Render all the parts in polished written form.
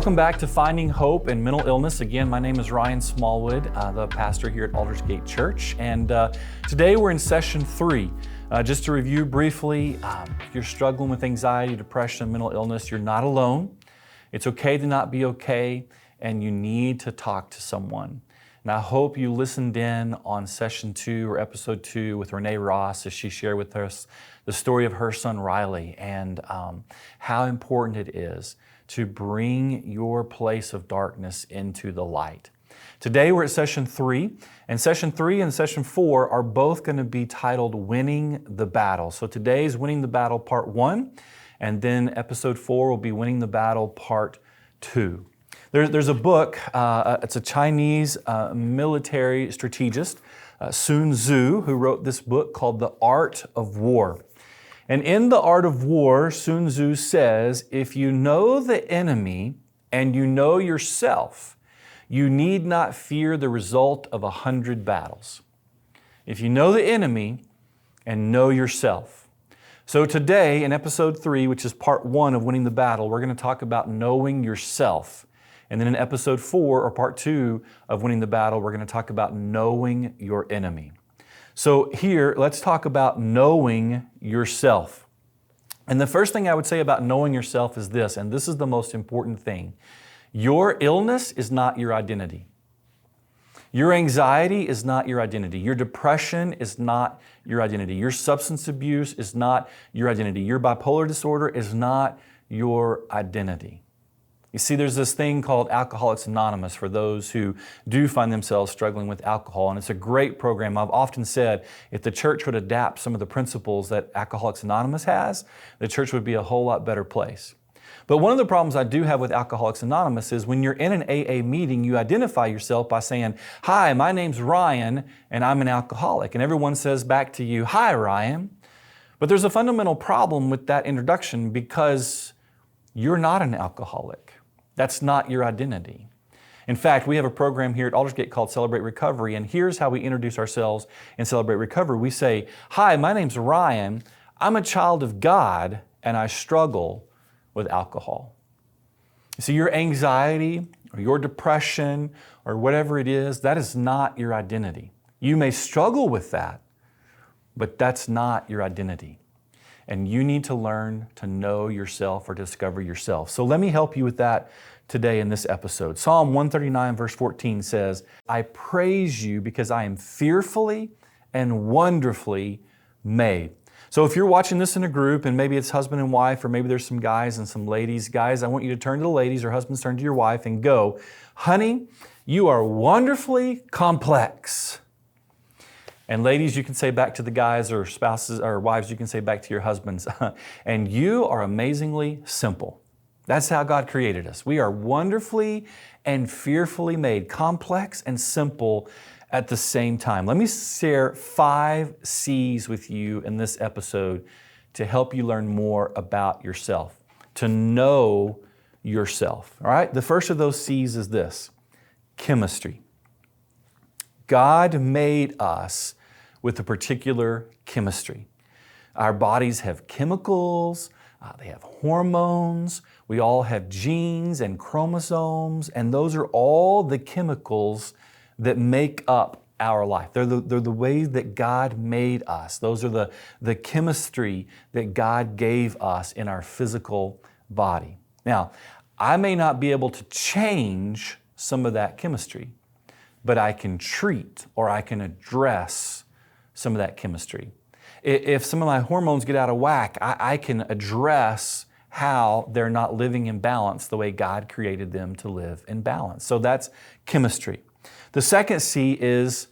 Welcome back to Finding Hope in Mental Illness. Again, my name is Ryan Smallwood, the pastor here at Aldersgate Church, and today we're in session 3. Just to review briefly, if you're struggling with anxiety, depression, mental illness, you're not alone. It's okay to not be okay, and you need to talk to someone. And I hope you listened in on session 2 or episode 2 with Renee Ross as she shared with us the story of her son Riley and how important it is to bring your place of darkness into the light. Today we're at session 3, and session 3 and session 4 are both going to be titled Winning the Battle. So today's Winning the Battle Part 1, and then episode 4 will be Winning the Battle Part 2. There's a book, it's a Chinese military strategist, Sun Tzu, who wrote this book called The Art of War. And in The Art of War, Sun Tzu says, if you know the enemy and you know yourself, you need not fear the result of 100 battles. If you know the enemy and know yourself. So today in episode 3, which is part 1 of Winning the Battle, we're going to talk about knowing yourself. And then in episode 4 or part 2 of Winning the Battle, we're going to talk about knowing your enemy. So here, let's talk about knowing yourself. And the first thing I would say about knowing yourself is this, and this is the most important thing. Your illness is not your identity. Your anxiety is not your identity. Your depression is not your identity. Your substance abuse is not your identity. Your bipolar disorder is not your identity. You see, there's this thing called Alcoholics Anonymous for those who do find themselves struggling with alcohol, and it's a great program. I've often said if the church would adapt some of the principles that Alcoholics Anonymous has, the church would be a whole lot better place. But one of the problems I do have with Alcoholics Anonymous is when you're in an AA meeting, you identify yourself by saying, "Hi, my name's Ryan, and I'm an alcoholic." And everyone says back to you, "Hi, Ryan." But there's a fundamental problem with that introduction because you're not an alcoholic. That's not your identity. In fact, we have a program here at Aldersgate called Celebrate Recovery, and here's how we introduce ourselves in Celebrate Recovery. We say, "Hi, my name's Ryan. I'm a child of God, and I struggle with alcohol." So your anxiety or your depression or whatever it is, that is not your identity. You may struggle with that, but that's not your identity. And you need to learn to know yourself or discover yourself. So let me help you with that today in this episode. Psalm 139 verse 14 says, "I praise you because I am fearfully and wonderfully made." So if you're watching this in a group and maybe it's husband and wife, or maybe there's some guys and some ladies, guys, I want you to turn to the ladies, or husbands turn to your wife and go, "Honey, you are wonderfully complex." And ladies, you can say back to the guys, or spouses or wives, you can say back to your husbands, "And you are amazingly simple." That's how God created us. We are wonderfully and fearfully made, complex and simple at the same time. Let me share 5 C's with you in this episode to help you learn more about yourself, to know yourself. All right? The first of those C's is this: chemistry. God made us with a particular chemistry. Our bodies have chemicals, they have hormones, we all have genes and chromosomes, and those are all the chemicals that make up our life. They're the ways that God made us. Those are the chemistry that God gave us in our physical body. Now, I may not be able to change some of that chemistry, but I can treat or I can address some of that chemistry. If some of my hormones get out of whack, I can address how they're not living in balance the way God created them to live in balance. So that's chemistry. The second C is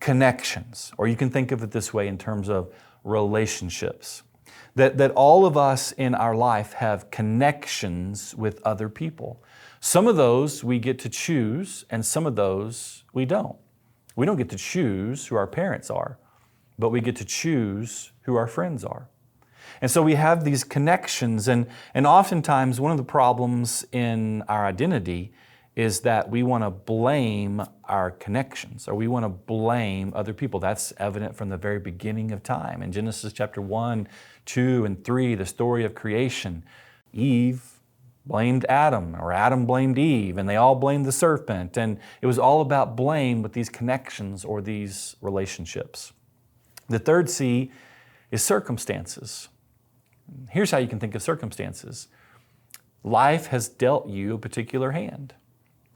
connections, or you can think of it this way in terms of relationships. That all of us in our life have connections with other people. Some of those we get to choose, and some of those we don't. We don't get to choose who our parents are, but we get to choose who our friends are. And so we have these connections, and oftentimes one of the problems in our identity is that we want to blame our connections, or we want to blame other people. That's evident from the very beginning of time. In Genesis chapter 1, 2, and 3, the story of creation, Eve blamed Adam, or Adam blamed Eve, and they all blamed the serpent. And it was all about blame with these connections or these relationships. The third C is circumstances. Here's how you can think of circumstances. Life has dealt you a particular hand.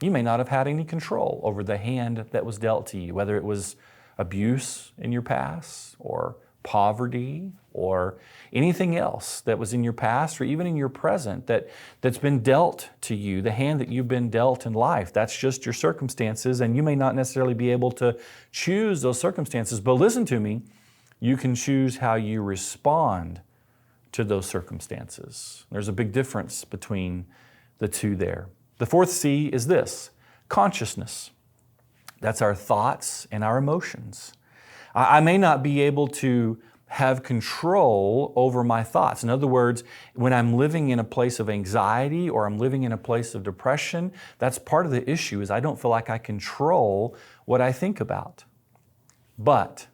You may not have had any control over the hand that was dealt to you, whether it was abuse in your past, or poverty, or anything else that was in your past or even in your present that's been dealt to you, the hand that you've been dealt in life. That's just your circumstances, and you may not necessarily be able to choose those circumstances, but listen to me, you can choose how you respond to those circumstances. There's a big difference between the two there. The fourth C is this, consciousness. That's our thoughts and our emotions. I may not be able to have control over my thoughts. In other words, when I'm living in a place of anxiety or I'm living in a place of depression, that's part of the issue, is I don't feel like I control what I think about. But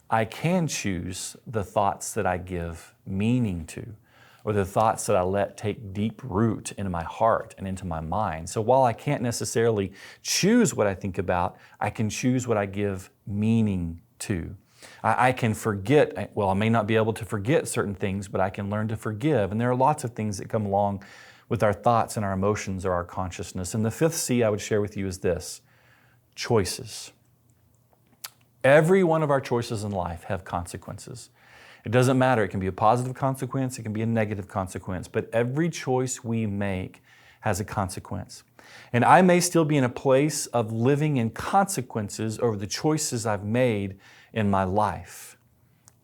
I can choose the thoughts that I give meaning to, or the thoughts that I let take deep root into my heart and into my mind. So while I can't necessarily choose what I think about, I can choose what I give meaning to. I can forget, well, I may not be able to forget certain things, but I can learn to forgive. And there are lots of things that come along with our thoughts and our emotions or our consciousness. And the fifth C I would share with you is this, choices. Every one of our choices in life have consequences. It doesn't matter. It can be a positive consequence. It can be a negative consequence. But every choice we make has a consequence. And I may still be in a place of living in consequences over the choices I've made in my life.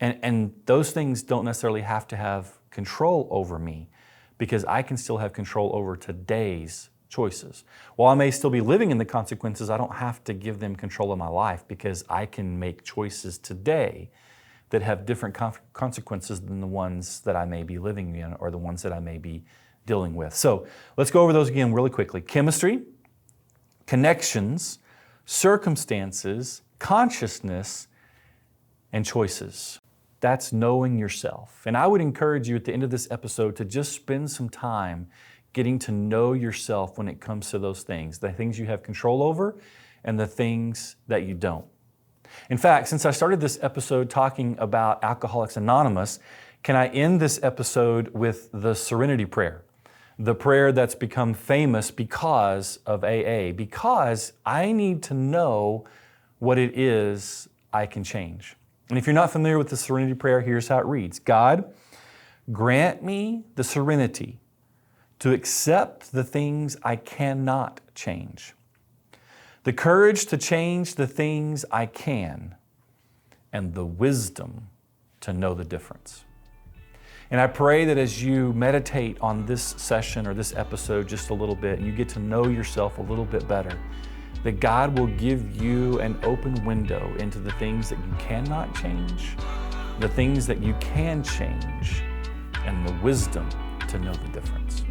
And those things don't necessarily have to have control over me, because I can still have control over today's choices. While I may still be living in the consequences, I don't have to give them control of my life, because I can make choices today that have different consequences than the ones that I may be living in or the ones that I may be dealing with. So let's go over those again really quickly. Chemistry, connections, circumstances, consciousness, and choices. That's knowing yourself. And I would encourage you at the end of this episode to just spend some time getting to know yourself when it comes to those things, the things you have control over and the things that you don't. In fact, since I started this episode talking about Alcoholics Anonymous, can I end this episode with the Serenity Prayer? The prayer that's become famous because of AA, because I need to know what it is I can change. And if you're not familiar with the Serenity Prayer, here's how it reads. God, grant me the serenity to accept the things I cannot change, the courage to change the things I can, and the wisdom to know the difference. And I pray that as you meditate on this session or this episode just a little bit, and you get to know yourself a little bit better, that God will give you an open window into the things that you cannot change, the things that you can change, and the wisdom to know the difference.